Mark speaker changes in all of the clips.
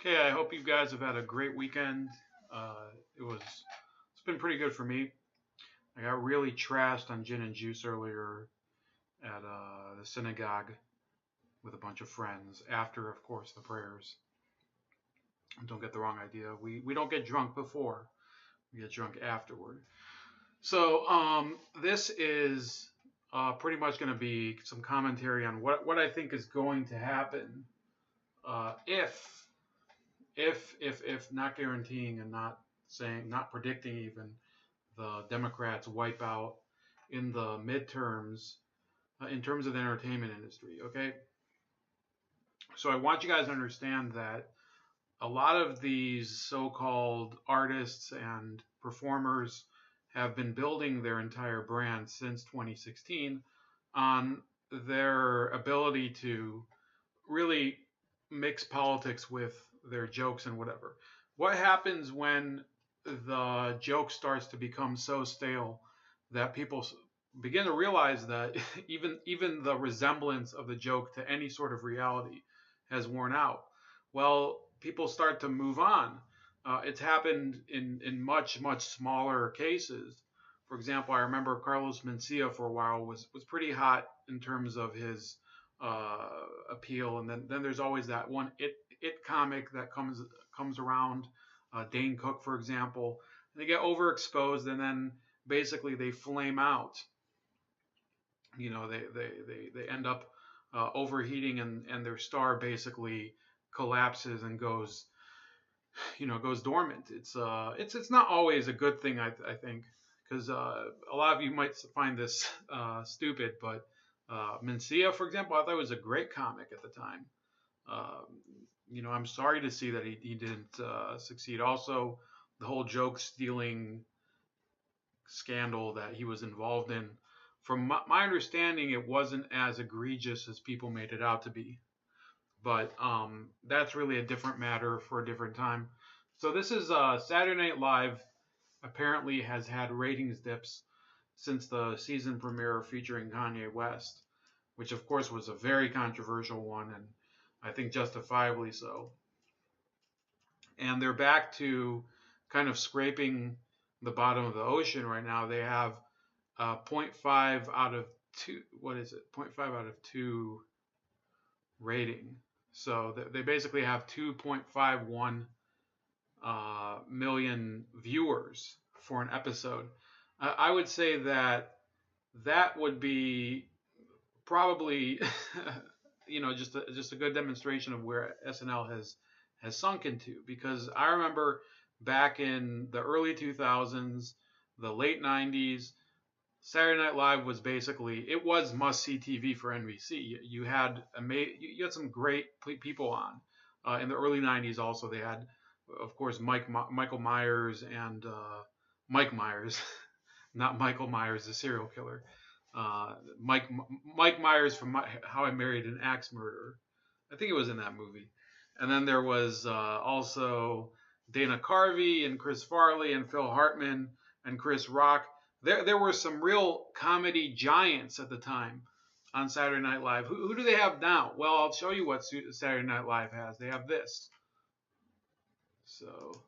Speaker 1: Okay, I hope you guys have had a great weekend. It's been pretty good for me. I got really trashed on gin and juice earlier at the synagogue with a bunch of friends. After, of course, the prayers. Don't get the wrong idea. We don't get drunk before. We get drunk afterward. So this is pretty much going to be some commentary on what I think is going to happen if not guaranteeing and not predicting even the Democrats wipe out in the midterms in terms of the entertainment industry. Okay, so I want you guys to understand that a lot of these so-called artists and performers have been building their entire brand since 2016 on their ability to really mix politics with their jokes and whatever. What happens when the joke starts to become so stale that people begin to realize that even the resemblance of the joke to any sort of reality has worn out? Well, people start to move on. It's happened in much smaller cases. For example, I remember Carlos Mencia for a while was pretty hot in terms of his uh, appeal, and then there's always that one it comic that comes around, Dane Cook, for example. They get overexposed, and then basically they flame out. They end up overheating, and their star basically collapses and goes dormant. It's not always a good thing, I think, because a lot of you might find this stupid, but Mencia, for example, I thought was a great comic at the time. I'm sorry to see that he didn't succeed. Also, the whole joke stealing scandal that he was involved in, from my understanding, it wasn't as egregious as people made it out to be. But that's really a different matter for a different time. So this is Saturday Night Live. Apparently has had ratings dips since the season premiere featuring Kanye West, which of course was a very controversial one, and I think justifiably so. And they're back to kind of scraping the bottom of the ocean right now. They have zero point 0.5 out of 2. What is it? 0.5 out of 2 rating. So they basically have 2.51 million viewers for an episode. I would say that would be probably just a good demonstration of where SNL has sunk into, because I remember back in the early 2000s, the late 90s, Saturday Night Live was basically, it was must see TV for NBC. You had some great people on. In the early 90s also they had, of course, Michael Myers and Mike Myers, not Michael Myers the serial killer. Uh, Mike Mike Myers from How I Married an Axe Murderer. I think it was in that movie. And then there was also Dana Carvey and Chris Farley and Phil Hartman and Chris Rock. There were some real comedy giants at the time on Saturday Night Live. Who do they have now? Well, I'll show you what Saturday Night Live has. They have this. So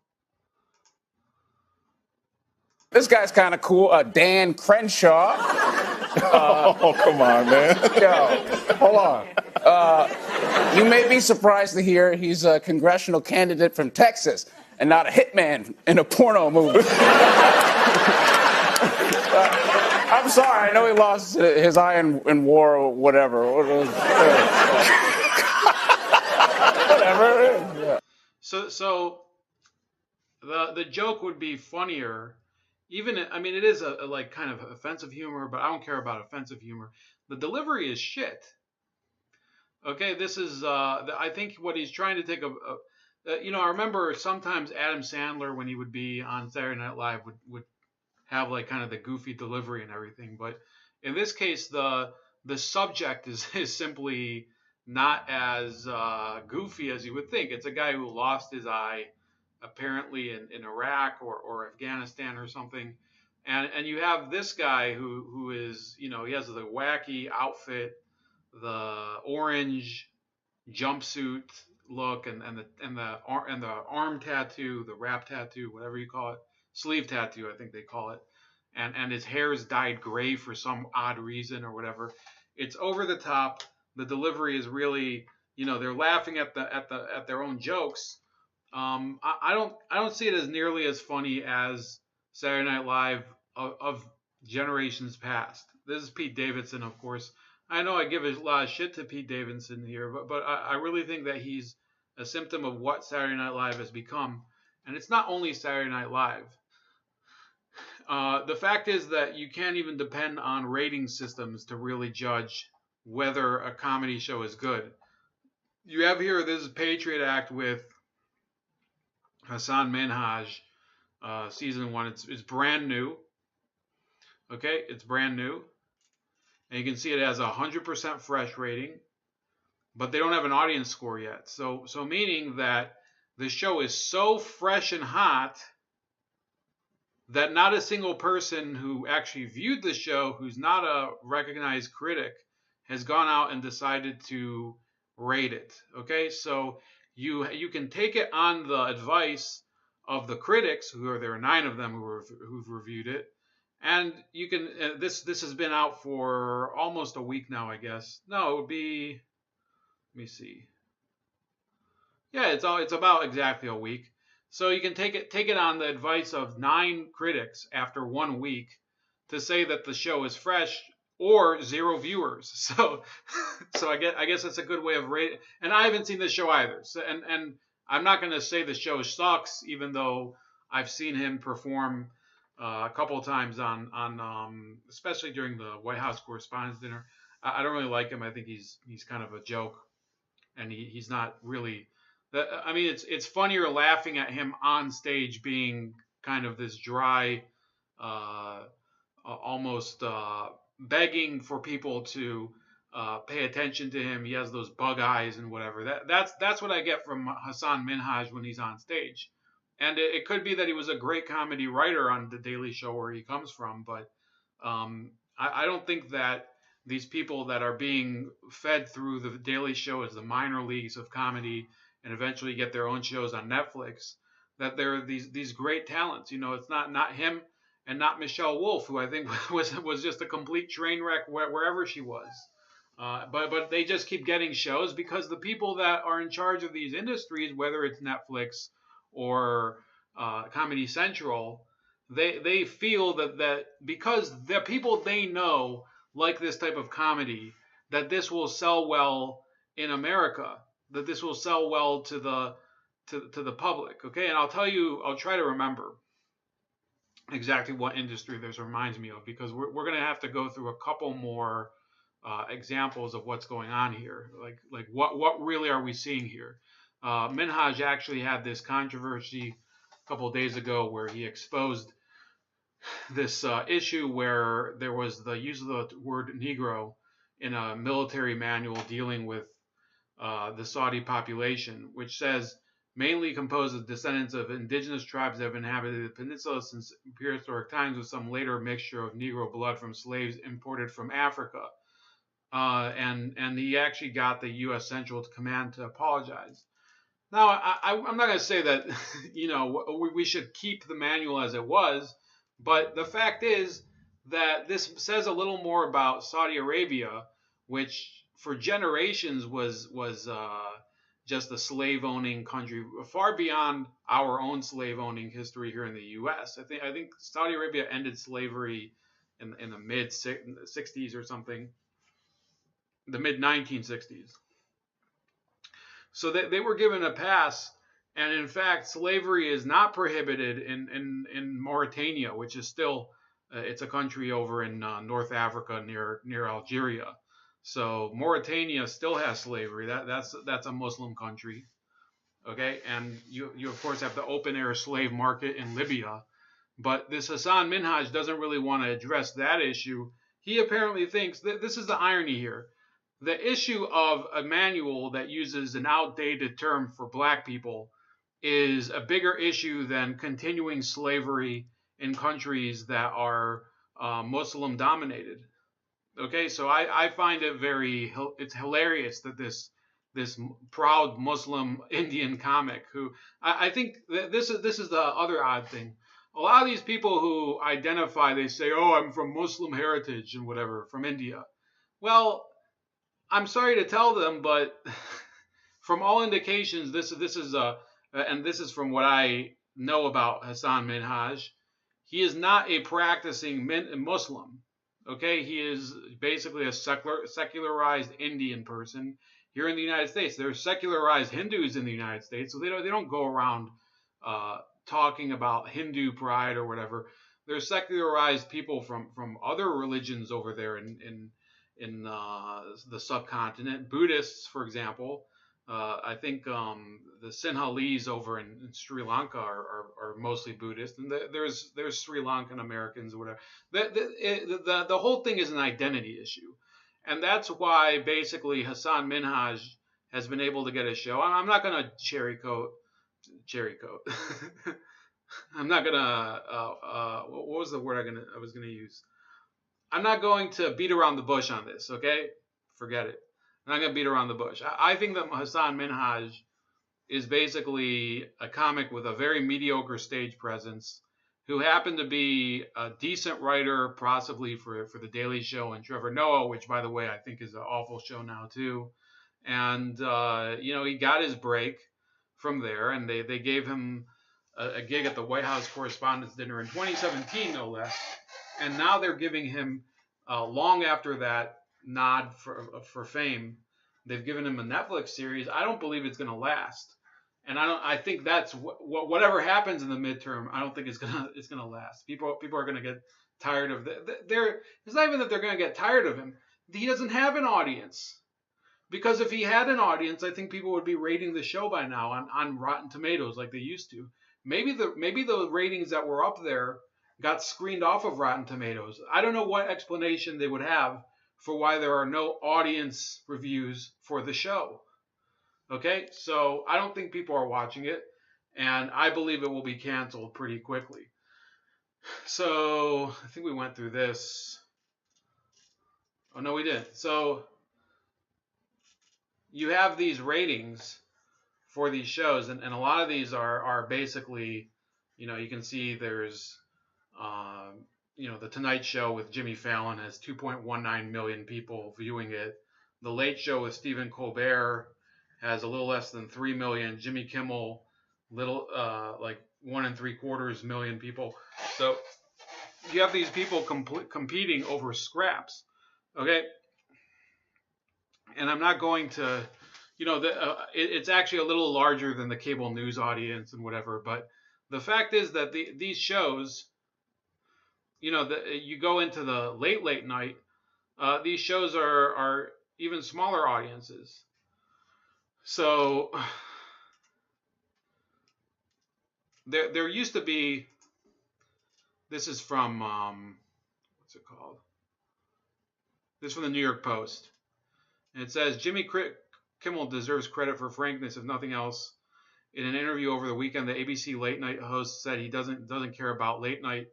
Speaker 2: This guy's kind of cool. Dan Crenshaw.
Speaker 3: Oh, come on, man.
Speaker 2: Yo, hold on. You may be surprised to hear he's a congressional candidate from Texas and not a hitman in a porno movie. I'm sorry. I know he lost his eye in war or whatever. Whatever. Yeah.
Speaker 1: so the joke would be funnier. Even, I mean, it is a like kind of offensive humor, but I don't care about offensive humor. The delivery is shit. Okay, this is I think what he's trying to take I remember sometimes Adam Sandler, when he would be on Saturday Night Live, would have like kind of the goofy delivery and everything, but in this case the subject is simply not as goofy as you would think. It's a guy who lost his eye apparently in Iraq or Afghanistan or something. And you have this guy who is, he has the wacky outfit, the orange jumpsuit, look and the arm tattoo, the wrap tattoo, whatever you call it, sleeve tattoo, I think they call it, and his hair is dyed gray for some odd reason or whatever. It's over the top. The delivery is really, they're laughing at their own jokes. I don't see it as nearly as funny as Saturday Night Live of generations past. This is Pete Davidson, of course. I know I give a lot of shit to Pete Davidson here, but I really think that he's a symptom of what Saturday Night Live has become. And it's not only Saturday Night Live. The fact is that you can't even depend on rating systems to really judge whether a comedy show is good. You have here this Patriot Act with Hasan Minhaj, season 1. It's brand new. Okay, it's brand new. And you can see it has a 100% fresh rating, but they don't have an audience score yet. So meaning that the show is so fresh and hot that not a single person who actually viewed the show, who's not a recognized critic, has gone out and decided to rate it. Okay, so you can take it on the advice of the critics, there are 9 of them who've reviewed it, and you can. This has been out for almost a week now, I guess. No, it would be. Let me see. Yeah, it's about exactly a week. So you can take it on the advice of 9 critics after 1 week to say that the show is fresh or 0 viewers. So I guess that's a good way of rating. And I haven't seen the show either. So and I'm not going to say the show sucks, even though I've seen him perform a couple of times on especially during the White House Correspondents' Dinner. I don't really like him. I think he's kind of a joke, and he's not really. I mean, it's funnier laughing at him on stage being kind of this dry, almost begging for people to pay attention to him. He has those bug eyes and whatever. That's what I get from Hasan Minhaj when he's on stage. And it could be that he was a great comedy writer on The Daily Show where he comes from, but I don't think that these people that are being fed through The Daily Show as the minor leagues of comedy and eventually get their own shows on Netflix, that they're these great talents. It's not him and not Michelle Wolf, who I think was just a complete train wreck wherever she was. But they just keep getting shows because the people that are in charge of these industries, whether it's Netflix or Comedy Central, they feel that because the people they know like this type of comedy, that this will sell well in America, that this will sell well to the public. Okay, and I'll try to remember exactly what industry this reminds me of, because we're going to have to go through a couple more examples of what's going on here. Like what really are we seeing here? Minhaj actually had this controversy a couple of days ago where he exposed this issue where there was the use of the word Negro in a military manual dealing with the Saudi population, which says mainly composed of descendants of indigenous tribes that have inhabited the peninsula since prehistoric times, with some later mixture of Negro blood from slaves imported from Africa. And he actually got the U.S. Central Command to apologize. Now, I'm not going to say that we should keep the manual as it was, but the fact is that this says a little more about Saudi Arabia, which for generations was just a slave owning country, far beyond our own slave owning history here in the U.S. I think Saudi Arabia ended slavery in the mid 60s or something, the mid 1960s. So they were given a pass, and in fact, slavery is not prohibited in Mauritania, which is still it's a country over in North Africa near Algeria. So Mauritania still has slavery. That's a Muslim country, okay? And you of course have the open air slave market in Libya, but this Hasan Minhaj doesn't really want to address that issue. He apparently thinks that this is the irony here. The issue of a manual that uses an outdated term for black people is a bigger issue than continuing slavery in countries that are Muslim dominated. Okay, so I find it's hilarious that this this proud Muslim Indian comic who I think this is the other odd thing. A lot of these people who identify, they say, "Oh, I'm from Muslim heritage and whatever from India." Well, I'm sorry to tell them, but from all indications, this is and this is from what I know about Hasan Minhaj. He is not a practicing Muslim. Okay, he is basically a secularized Indian person here in the United States. There are secularized Hindus in the United States, so they don't go around talking about Hindu pride or whatever. There's secularized people from other religions over there in the subcontinent. Buddhists, for example. I think the Sinhalese over in Sri Lanka are mostly Buddhist, and there's Sri Lankan Americans or whatever. The whole thing is an identity issue, and that's why basically Hasan Minhaj has been able to get a show. I'm not going to cherry coat. I'm not gonna. What was the word I was gonna use? I'm not going to beat around the bush on this. Okay, forget it. I'm not gonna beat around the bush. I think that Hasan Minhaj is basically a comic with a very mediocre stage presence, who happened to be a decent writer, possibly for the Daily Show and Trevor Noah, which, by the way, I think is an awful show now too. And he got his break from there, and they gave him a gig at the White House Correspondents' Dinner in 2017, no less. And now they're giving him, long after that nod for fame, they've given him a Netflix series. I don't believe it's going to last, and I think that's whatever happens in the midterm. I don't think it's gonna last. People are going to get tired of it's not even that they're going to get tired of him. He doesn't have an audience. Because if he had an audience, I think people would be rating the show by now on Rotten Tomatoes like they used to. Maybe the ratings that were up there got screened off of Rotten Tomatoes. I don't know what explanation they would have for why there are no audience reviews for the show. Okay, so I don't think people are watching it, and I believe it will be canceled pretty quickly. So I think we went through this. Oh no, we didn't. So you have these ratings for these shows, and a lot of these are basically, you can see there's, The Tonight Show with Jimmy Fallon has 2.19 million people viewing it. The Late Show with Stephen Colbert has a little less than 3 million. Jimmy Kimmel, like 1.75 million people. So you have these people competing over scraps, okay? And I'm not going to, it's actually a little larger than the cable news audience and whatever. But the fact is that these shows, you go into the late night, these shows are even smaller audiences. So there used to be, this is from, what's it called? This is from the New York Post. And it says, Jimmy Kimmel deserves credit for frankness, if nothing else. In an interview over the weekend, the ABC late night host said he doesn't care about late night,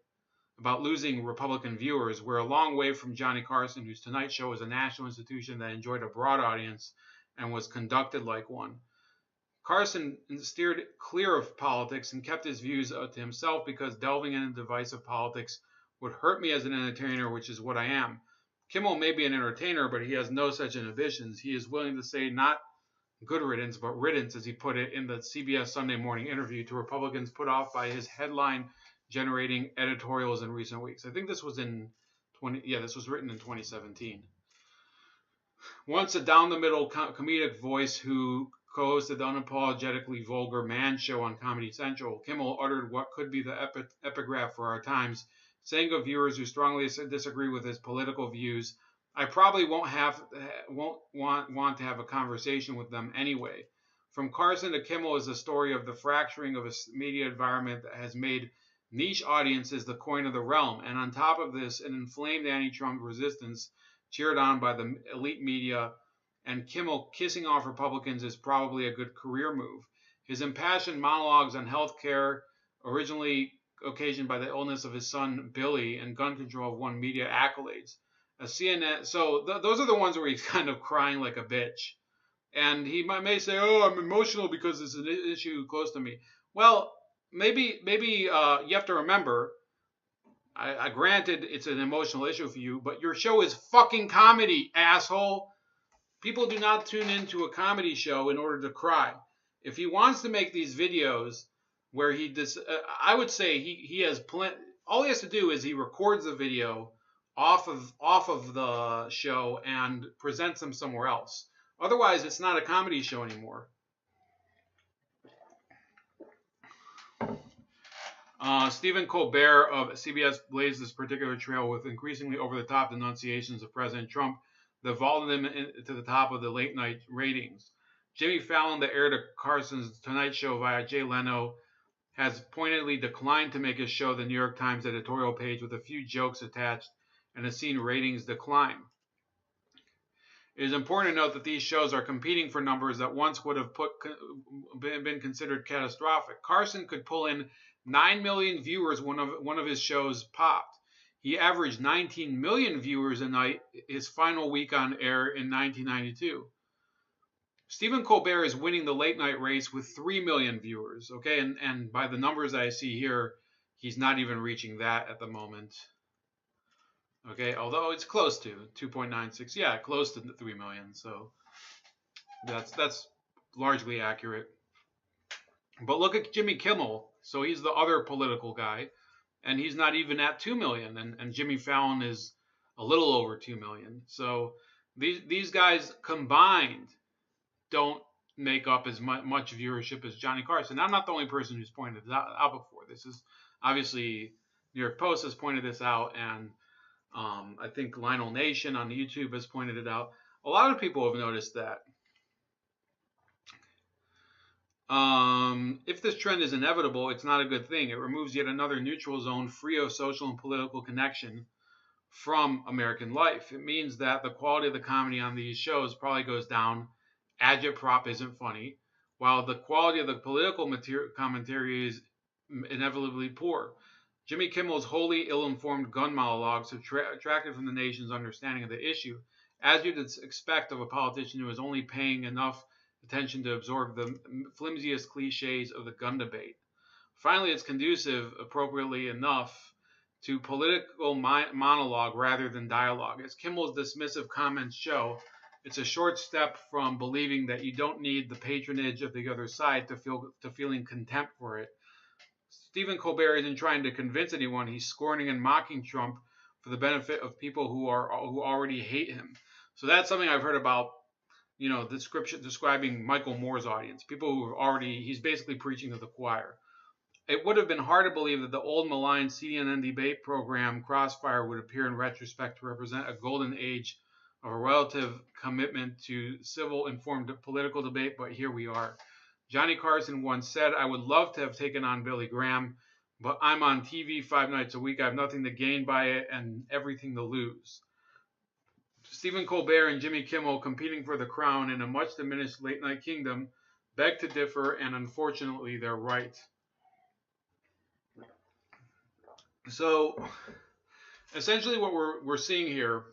Speaker 1: about losing Republican viewers. We're a long way from Johnny Carson, whose Tonight Show was a national institution that enjoyed a broad audience and was conducted like one. Carson steered clear of politics and kept his views to himself because delving into divisive politics would hurt me as an entertainer, which is what I am. Kimmel may be an entertainer, but he has no such inhibitions. He is willing to say not good riddance, but riddance, as he put it in the CBS Sunday Morning interview to Republicans put off by his headline-generating editorials in recent weeks. I think this was this was written in 2017. Once a down-the-middle comedic voice who co-hosted the unapologetically vulgar Man Show on Comedy Central, Kimmel uttered what could be the epigraph for our times, saying of viewers who strongly disagree with his political views, I probably won't want to have a conversation with them anyway. From Carson to Kimmel is the story of the fracturing of a media environment that has made niche audiences the coin of the realm, and on top of this, an inflamed anti-Trump resistance cheered on by the elite media, and Kimmel kissing off Republicans is probably a good career move. His impassioned monologues on health care, originally occasioned by the illness of his son Billy, and gun control have won media accolades. A CNN, so those are the ones where he's kind of crying like a bitch. And he may say, "Oh, I'm emotional because it's an issue close to me." Well, maybe you have to remember. I granted it's an emotional issue for you, but your show is fucking comedy, asshole. People do not tune into a comedy show in order to cry. If he wants to make these videos where I would say he has plenty. All he has to do is he records the video off of the show and presents them somewhere else. Otherwise, it's not a comedy show anymore. Stephen Colbert of CBS blazed this particular trail with increasingly over-the-top denunciations of President Trump that vaulted him to the top of the late-night ratings. Jimmy Fallon, the heir to Carson's Tonight Show via Jay Leno, has pointedly declined to make his show the New York Times editorial page with a few jokes attached and has seen ratings decline. It is important to note that these shows are competing for numbers that once would have been considered catastrophic. Carson could pull in 9 million viewers one of his shows popped. He averaged 19 million viewers a night his final week on air in 1992. Stephen Colbert is winning the late night race with 3 million viewers, okay? And by the numbers I see here, he's not even reaching that at the moment. Okay, although it's close to 2.96, yeah, close to 3 million. So that's largely accurate. But look at Jimmy Kimmel. So he's the other political guy, and he's not even at 2 million. And Jimmy Fallon is a little over 2 million. So these guys combined don't make up as much viewership as Johnny Carson. I'm not the only person who's pointed this out before. This is obviously New York Post has pointed this out, and I think Lionel Nation on YouTube has pointed it out. A lot of people have noticed that. If this trend is inevitable, it's not a good thing. It removes yet another neutral zone free of social and political connection from American life. It means that the quality of the comedy on these shows probably goes down. Agitprop isn't funny, while the quality of the political commentary is inevitably poor. Jimmy Kimmel's wholly ill-informed gun monologues have detracted from the nation's understanding of the issue, as you'd expect of a politician who is only paying enough attention to absorb the flimsiest cliches of the gun debate. Finally, it's conducive, appropriately enough, to political monologue rather than dialogue. As Kimmel's dismissive comments show, it's a short step from believing that you don't need the patronage of the other side to feeling contempt for it. Stephen Colbert isn't trying to convince anyone. He's scorning and mocking Trump for the benefit of people who already hate him. So that's something I've heard about, describing Michael Moore's audience. People who he's basically preaching to the choir. It would have been hard to believe that the old malign CNN debate program Crossfire would appear in retrospect to represent a golden age of a relative commitment to civil, informed political debate, but here we are. Johnny Carson once said, "I would love to have taken on Billy Graham, but I'm on TV 5 nights a week. I have nothing to gain by it and everything to lose." Stephen Colbert and Jimmy Kimmel, competing for the crown in a much diminished late night kingdom, beg to differ, and unfortunately, they're right. So, essentially, what we're seeing here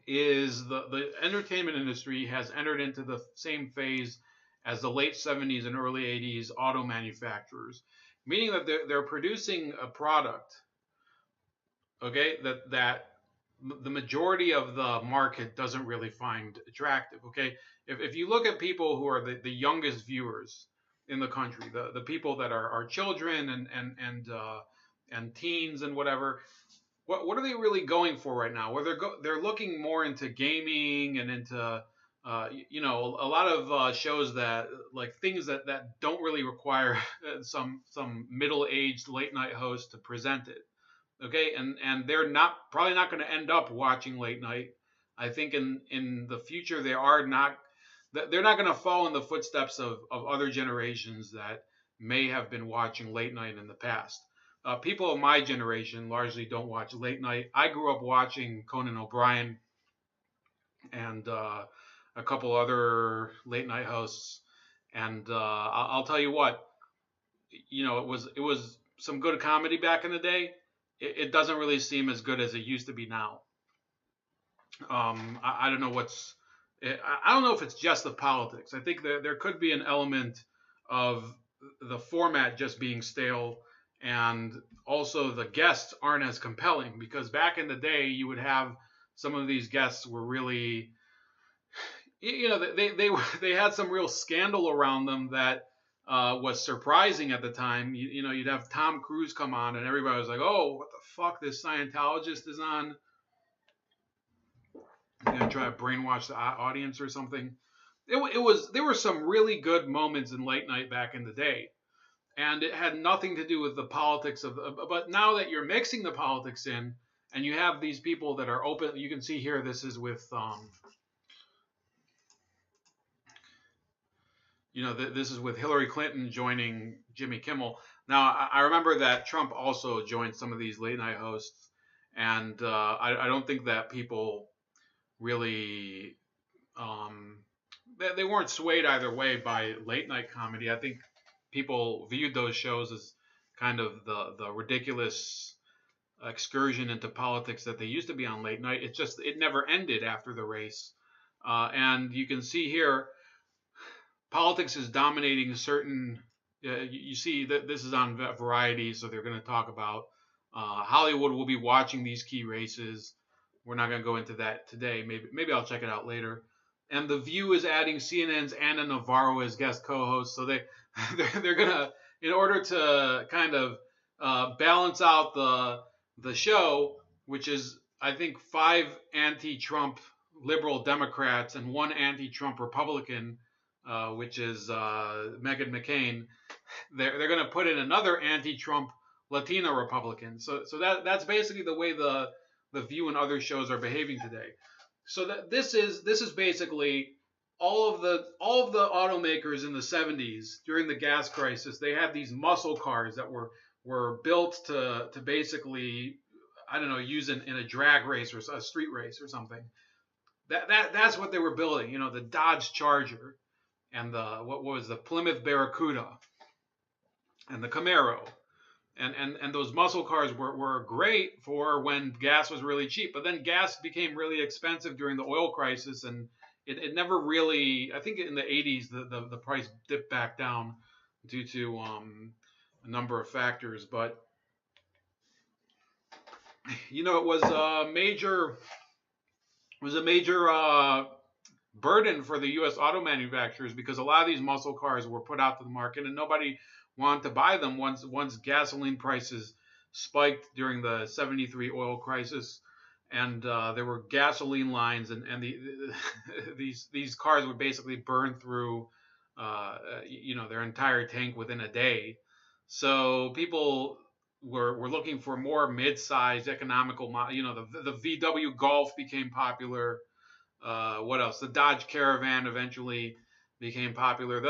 Speaker 1: is the entertainment industry has entered into the same phase as the late 70s and early 80s auto manufacturers, meaning that they're producing a product, okay, that the majority of the market doesn't really find attractive, okay? If you look at people who are the youngest viewers in the country, the people that are children and teens and whatever, what are they really going for right now? Well, they're looking more into gaming and into a lot of shows that like things that don't really require some middle-aged late night host to present it. Okay, and they're probably not going to end up watching late night. I think in the future they're not going to follow in the footsteps of other generations that may have been watching late night in the past. People of my generation largely don't watch late night. I grew up watching Conan O'Brien and a couple other late night hosts, and I'll tell you what, it was some good comedy back in the day. It doesn't really seem as good as it used to be now. I don't know I don't know if it's just the politics. I think there could be an element of the format just being stale, and also the guests aren't as compelling, because back in the day you would have some of these guests were really, they had some real scandal around them that was surprising at the time. You'd have Tom Cruise come on and everybody was like, oh, what the fuck, this Scientologist is on. You're gonna try to brainwash the audience or something. There were some really good moments in late night back in the day, and it had nothing to do with the politics but now that you're mixing the politics in, and you have these people that are open. You can see here, this is with this is with Hillary Clinton joining Jimmy Kimmel. Now, I remember that Trump also joined some of these late night hosts, and I don't think that people really they weren't swayed either way by late night comedy. I think people viewed those shows as kind of the ridiculous excursion into politics that they used to be on late night. It never ended after the race, and you can see here politics is dominating certain. You see that this is on Variety, so they're going to talk about Hollywood will be watching these key races. We're not going to go into that today. Maybe I'll check it out later. And The View is adding CNN's Anna Navarro as guest co-host. So they're gonna, in order to kind of balance out the show, which is I think 5 anti-Trump liberal Democrats and 1 anti-Trump Republican, which is Meghan McCain. They're going to put in another anti-Trump Latina Republican. So that's basically the way the View and other shows are behaving today. So this is basically all of the automakers in the 70s during the gas crisis. They had these muscle cars that were built to basically, I don't know, use in a drag race or a street race or something. That's what they were building. The Dodge Charger and what was the Plymouth Barracuda and the Camaro. And those muscle cars were great for when gas was really cheap. But then gas became really expensive during the oil crisis, and it never really, I think in the 80s, the price dipped back down due to a number of factors. But, it was a major burden for the U.S. auto manufacturers, because a lot of these muscle cars were put out to the market and nobody wanted to buy them once gasoline prices spiked during the 73 oil crisis, and there were gasoline lines, and these cars would basically burn through their entire tank within a day. So people were looking for more mid-sized economical, the VW Golf became popular. What else? The Dodge Caravan eventually became popular.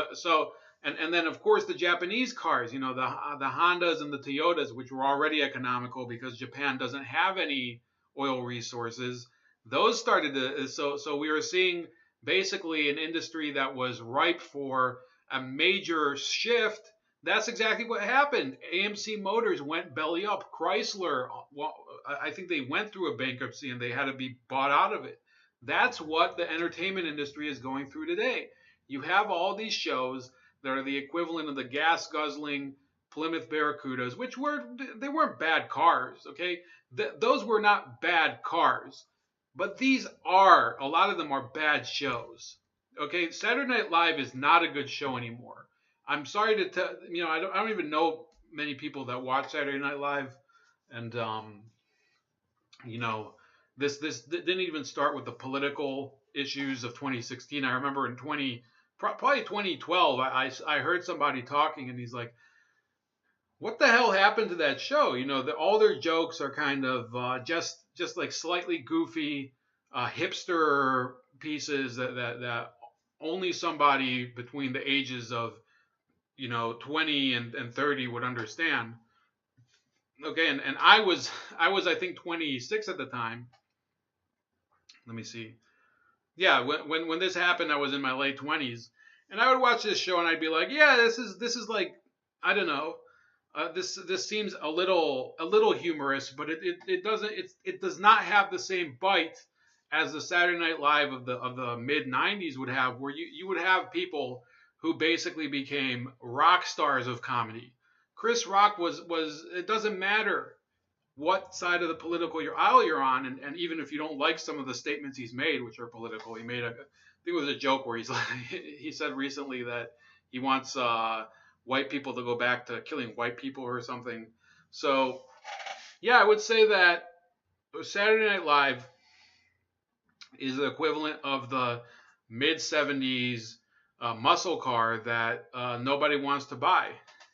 Speaker 1: And then of course the Japanese cars, the Hondas and the Toyotas, which were already economical because Japan doesn't have any oil resources. Those started to so we were seeing basically an industry that was ripe for a major shift. That's exactly what happened. AMC Motors went belly up. Chrysler, I think they went through a bankruptcy and they had to be bought out of it. That's what the entertainment industry is going through today. You have all these shows that are the equivalent of the gas guzzling Plymouth Barracudas, which they weren't bad cars, okay? Those were not bad cars, but a lot of them are bad shows, okay? Saturday Night Live is not a good show anymore. I'm sorry to tell, I don't even know many people that watch Saturday Night Live, and this didn't even start with the political issues of 2016. I remember in probably 2012, I heard somebody talking, and he's like, "What the hell happened to that show?" All their jokes are kind of just like slightly goofy hipster pieces that only somebody between the ages of 20 and 30 would understand. Okay, and I was I think 26 at the time. Let me see. Yeah, when this happened, I was in my late 20s, and I would watch this show and I'd be like, yeah, this is like, I don't know, this seems a little humorous, but it does not have the same bite as the Saturday Night Live of the mid '90s would have, where you would have people who basically became rock stars of comedy. Chris Rock was it doesn't matter what side of the political aisle you're on, and even if you don't like some of the statements he's made, which are political, he made I think it was a joke where he's like, he said recently that he wants white people to go back to killing white people or something. So yeah, I would say that Saturday Night Live is the equivalent of the mid '70s muscle car that nobody wants to buy.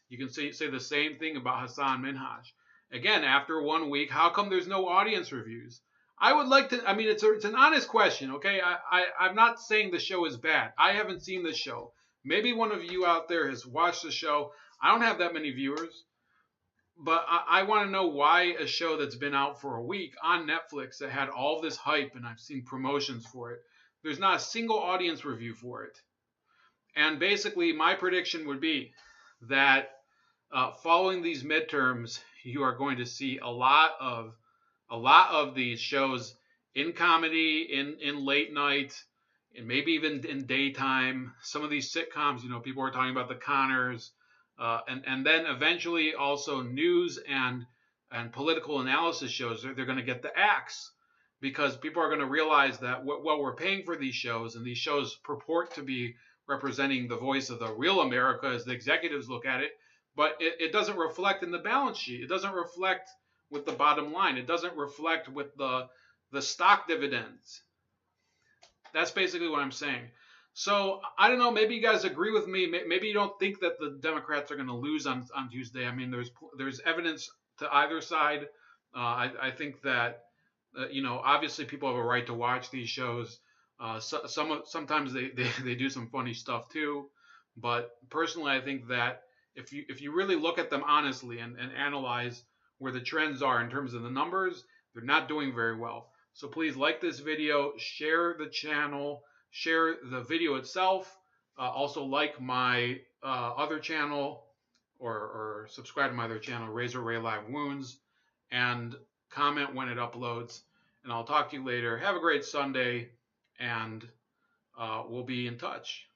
Speaker 1: You can say the same thing about Hasan Minhaj. Again, after 1 week, how come there's no audience reviews? I would like to. I mean, it's an honest question, okay? I'm not saying the show is bad. I haven't seen the show. Maybe one of you out there has watched the show. I don't have that many viewers, but I want to know why a show that's been out for a week on Netflix that had all this hype and I've seen promotions for it, there's not a single audience review for it. And basically, my prediction would be that following these midterms, you are going to see a lot of these shows in comedy, in late night, and maybe even in daytime. Some of these sitcoms, people are talking about the Conners, and then eventually also news and political analysis shows. They're going to get the axe because people are going to realize that what we're paying for these shows, and these shows purport to be representing the voice of the real America as the executives look at it, but it doesn't reflect in the balance sheet. It doesn't reflect with the bottom line. It doesn't reflect with the stock dividends. That's basically what I'm saying. So I don't know. Maybe you guys agree with me. Maybe you don't think that the Democrats are going to lose on Tuesday. I mean, there's evidence to either side. I think that obviously people have a right to watch these shows. Sometimes they do some funny stuff too. But personally, I think that if you really look at them honestly and analyze where the trends are in terms of the numbers, they're not doing very well. So please like this video, share the channel, share the video itself. Also like my other channel or subscribe to my other channel, Razor Ray Live Wounds, and comment when it uploads. And I'll talk to you later. Have a great Sunday, and we'll be in touch.